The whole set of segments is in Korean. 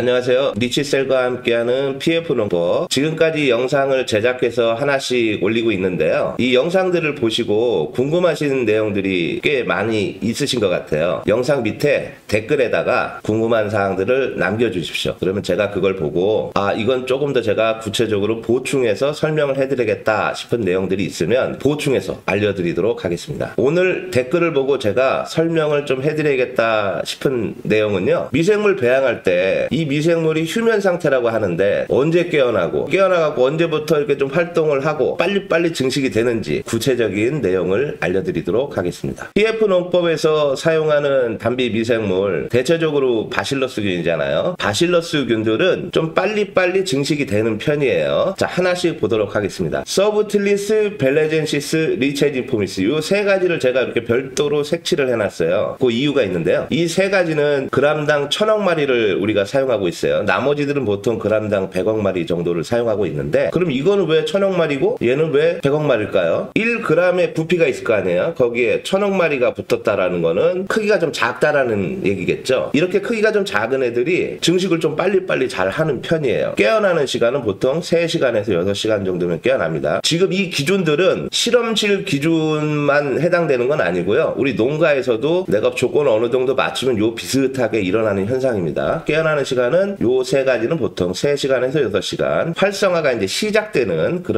안녕하세요. 리치셀과 함께하는 PF농법. 지금까지 영상을 제작해서 하나씩 올리고 있는데요. 이 영상들을 보시고 궁금하신 내용들이 꽤 많이 있으신 것 같아요. 영상 밑에 댓글에다가 궁금한 사항들을 남겨주십시오. 그러면 제가 그걸 보고 이건 조금 더 제가 구체적으로 보충해서 설명을 해드리겠다 싶은 내용들이 있으면 보충해서 알려드리도록 하겠습니다. 오늘 댓글을 보고 제가 설명을 좀 해드리겠다 싶은 내용은요. 미생물 배양할 때 이 미생물이 휴면 상태라고 하는데 언제 깨어나고 언제부터 이렇게 좀 활동을 하고 빨리빨리 증식이 되는지 구체적인 내용을 알려드리도록 하겠습니다. PF농법에서 사용하는 단비 미생물 대체적으로 바실러스균이잖아요. 바실러스균들은 좀 빨리빨리 증식이 되는 편이에요. 자, 하나씩 보도록 하겠습니다. 서브틸리스, 벨레젠시스, 리체디포미스 이 세 가지를 제가 이렇게 별도로 색칠을 해놨어요. 그 이유가 있는데요. 이 세 가지는 그람당 1000억 마리를 우리가 사용하고 있어요. 나머지들은 보통 그람당 100억 마리 정도를 사용하고 있는데 그럼 이거는 왜 1000억 마리고 얘는 왜 100억 마리일까요? 1g의 부피가 있을 거 아니에요. 거기에 1000억 마리가 붙었다라는 거는 크기가 좀 작다라는 얘기겠죠. 이렇게 크기가 좀 작은 애들이 증식을 좀 빨리빨리 잘 하는 편이에요. 깨어나는 시간은 보통 3시간에서 6시간 정도면 깨어납니다. 지금 이 기준들은 실험실 기준만 해당되는 건 아니고요. 우리 농가에서도 내가 조건을 어느 정도 맞추면 요 비슷하게 일어나는 현상입니다. 깨어나는 시간은 요 세 가지는 보통 3시간에서 6시간. 활성화가 이제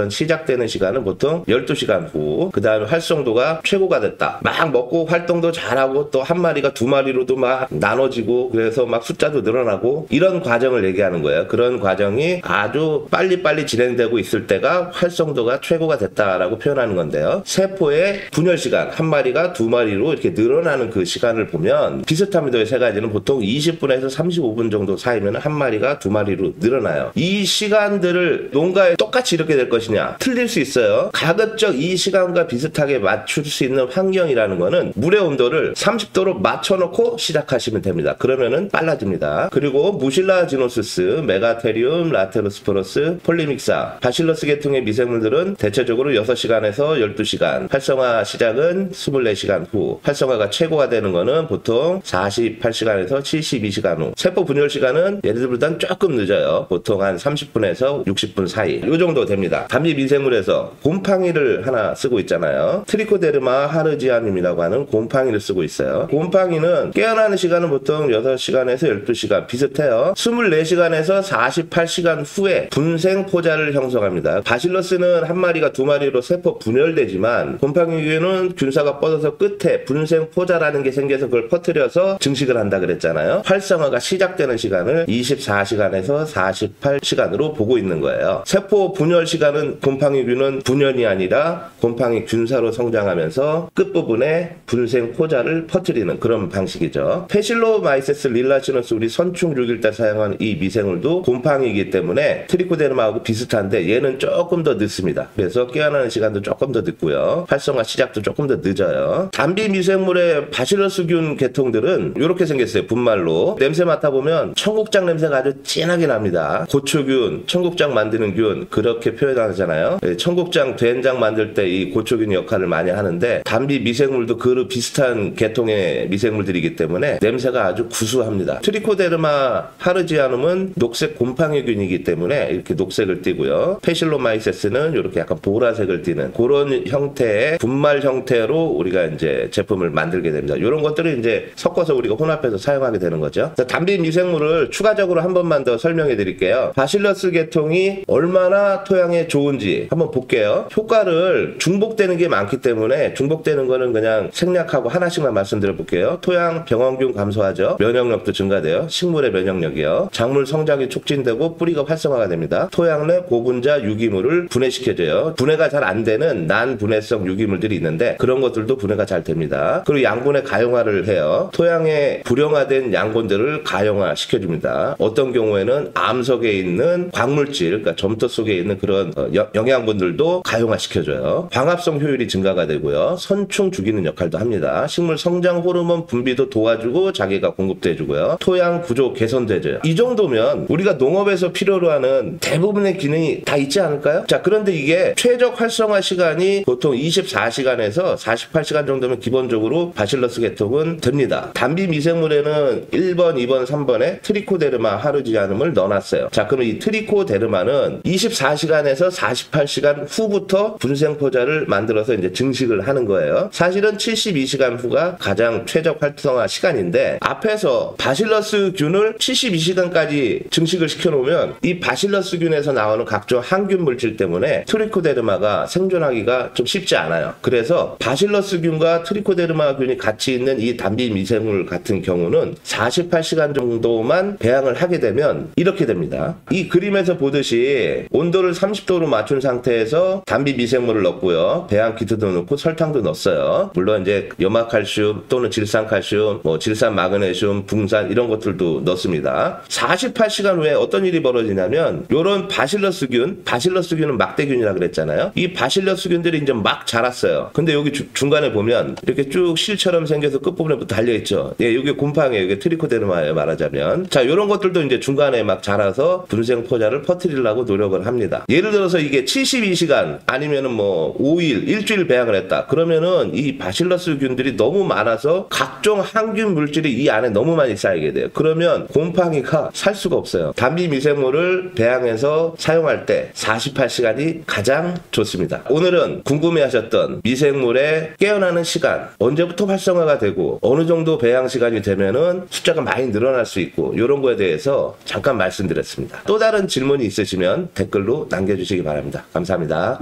시작되는 시간은 보통 12시간 후. 그 다음에 활성도가 최고가 됐다. 막 먹고 활동도 잘하고 또 한 마리가 두 마리로도 막 나눠지고 그래서 막 숫자도 늘어나고 이런 과정을 얘기하는 거예요. 그런 과정이 아주 빨리빨리 진행되고 있을 때가 활성도가 최고가 됐다라고 표현하는 건데요. 세포의 분열 시간 한 마리가 두 마리로 이렇게 늘어나는 그 시간을 보면 비슷합니다. 이 세 가지는 보통 20분에서 35분 정도 사이면 한 마리가 두 마리로 늘어나요. 이 시간들을 농가에 똑같이 이렇게 될 것이냐? 틀릴 수 있어요. 가급적 이 시간과 비슷하게 맞출 수 있는 환경이라는 거는 물의 온도를 30도로 맞춰놓고 시작하시면 됩니다. 그러면은 빨라집니다. 그리고 무실라지노시스, 메가테리움, 라테로스포러스, 폴리믹사, 바실러스 계통의 미생물들은 대체적으로 6시간에서 12시간, 활성화 시작은 24시간 후, 활성화가 최고가 되는 거는 보통 48시간에서 72시간 후, 세포 분열 시간은 얘네들보다는 조금 늦어요. 보통 한 30분에서 60분 사이 이 정도 됩니다. 단비 미생물에서 곰팡이를 하나 쓰고 있잖아요. 트리코데르마 하르지아눔이라고 하는 곰팡이를 쓰고 있어요. 곰팡이는 깨어나는 시간은 보통 6시간에서 12시간 비슷해요. 24시간에서 48시간 후에 분생 포자를 형성합니다. 바실러스는 한 마리가 두 마리로 세포 분열되지만 곰팡이균은 균사가 뻗어서 끝에 분생 포자라는 게 생겨서 그걸 퍼뜨려서 증식을 한다 그랬잖아요. 활성화가 시작되는 시간을 24시간에서 48시간으로 보고 있는 거예요. 세포 분열 시간은 곰팡이균은 분열이 아니라 곰팡이 균사로 성장하면서 끝부분에 분생 포자를 퍼뜨리는 그런 방식이죠. 페실로마이세스 릴라시너스 우리 선충 6일 때 사용하는 이 미생물도 곰팡이이기 때문에 트리코데르마하고 비슷한데 얘는 조금 더 늦습니다. 그래서 깨어나는 시간도 조금 더 늦고요. 활성화 시작도 조금 더 늦어요. 단비 미생물의 바실러스균 계통들은 이렇게 생겼어요. 분말로. 냄새 맡아보면 청국장 냄새가 아주 진하게 납니다. 고초균, 청국장 만드는 균 그렇게 표현하잖아요. 청국장, 된장 만들 때 이 고초균 역할을 많이 하는데 단비 미생물도 그 비슷한 계통의 미생물들이기 때문에 냄새가 아주 구수합니다. 트리코데르마 하르지아눔은 녹색 곰팡이균이기 때문에 이렇게 녹색을 띠고요. 페실로마이세스는 이렇게 약간 보라색을 띠는 그런 형태의 분말 형태로 우리가 이제 제품을 만들게 됩니다. 이런 것들을 이제 섞어서 우리가 혼합해서 사용하게 되는 거죠. 단비 미생물을 추가적으로 한 번만 더 설명해 드릴게요. 바실러스 계통이 얼마나 토양에 좋은지 한번 볼게요. 효과를 중복되는 게 많기 때문에 중복되는 거는 그냥 생략하고 하나씩만 말씀드려 볼게요. 토양 병원균 감소하죠. 면역력도 증가돼요. 식물의 면역력이요. 작물 성장이 촉진되고 뿌리가 활성화가 됩니다. 토양 내 고분자 유기물을 분해시켜줘요. 분해가 잘 안 되는 난분해성 유기물들이 있는데 그런 것들도 분해가 잘 됩니다. 그리고 양분의 가용화를 해요. 토양에 불용화된 양분들을 가용화 시켜줍니다. 어떤 경우에는 암 속에 있는 광물질, 그러니까 점토 속에 있는 그런 영양분들도 가용화 시켜줘요. 광합성 효율이 증가가 되고요. 선충 죽이는 역할도 합니다. 식물 성장 호르몬 분비도 도와주고 자기가 공급도 해주고요. 토양 구조 개선도 해줘요. 이 정도면 우리가 농업에서 필요로 하는 대부분의 기능이 다 있지 않을까요? 자, 그런데 이게 최적 활성화 시간이 보통 24시간에서 48시간 정도면 기본적으로 바실러스 계통은 됩니다. 단비 미생물에는 1번, 2번, 3번에 트리코 트리코데르마 하루지아눔을 넣어놨어요. 자, 그럼 이 트리코데르마는 24시간에서 48시간 후부터 분생포자를 만들어서 이제 증식을 하는 거예요. 사실은 72시간 후가 가장 최적 활성화 시간인데 앞에서 바실러스균을 72시간까지 증식을 시켜놓으면 이 바실러스균에서 나오는 각종 항균 물질 때문에 트리코데르마가 생존하기가 좀 쉽지 않아요. 그래서 바실러스균과 트리코데르마균이 같이 있는 이 단비 미생물 같은 경우는 48시간 정도만 배양을 하게 되면 이렇게 됩니다. 이 그림에서 보듯이 온도를 30도로 맞춘 상태에서 단비 미생물을 넣고요. 배양 키트도 넣고 설탕도 넣었어요. 물론 이제 염화칼슘 또는 질산칼슘, 질산 마그네슘, 붕산 이런 것들도 넣습니다. 48시간 후에 어떤 일이 벌어지냐면 요런 바실러스균은 막대균이라 그랬잖아요. 이 바실러스균들이 이제 막 자랐어요. 근데 여기 중간에 보면 이렇게 쭉 실처럼 생겨서 끝부분에 달려있죠. 예, 이게 곰팡이에요. 이게 트리코데르마예요, 말하자면. 자, 요런 것들도 이제 중간에 막 자라서 분생포자를 퍼뜨리려고 노력을 합니다. 예를 들어서 이게 72시간 아니면은 5일, 일주일 배양을 했다. 그러면은 이 바실러스균들이 너무 많아서 각종 항균 물질이 이 안에 너무 많이 쌓이게 돼요. 그러면 곰팡이가 살 수가 없어요. 단비 미생물을 배양해서 사용할 때 48시간이 가장 좋습니다. 오늘은 궁금해하셨던 미생물의 깨어나는 시간, 언제부터 활성화가 되고 어느 정도 배양 시간이 되면은 숫자가 많이 늘어날 수 있고 이런 거에 대해서 잠깐 말씀드렸습니다. 또 다른 질문이 있으시면 댓글로 남겨주시기 바랍니다. 감사합니다.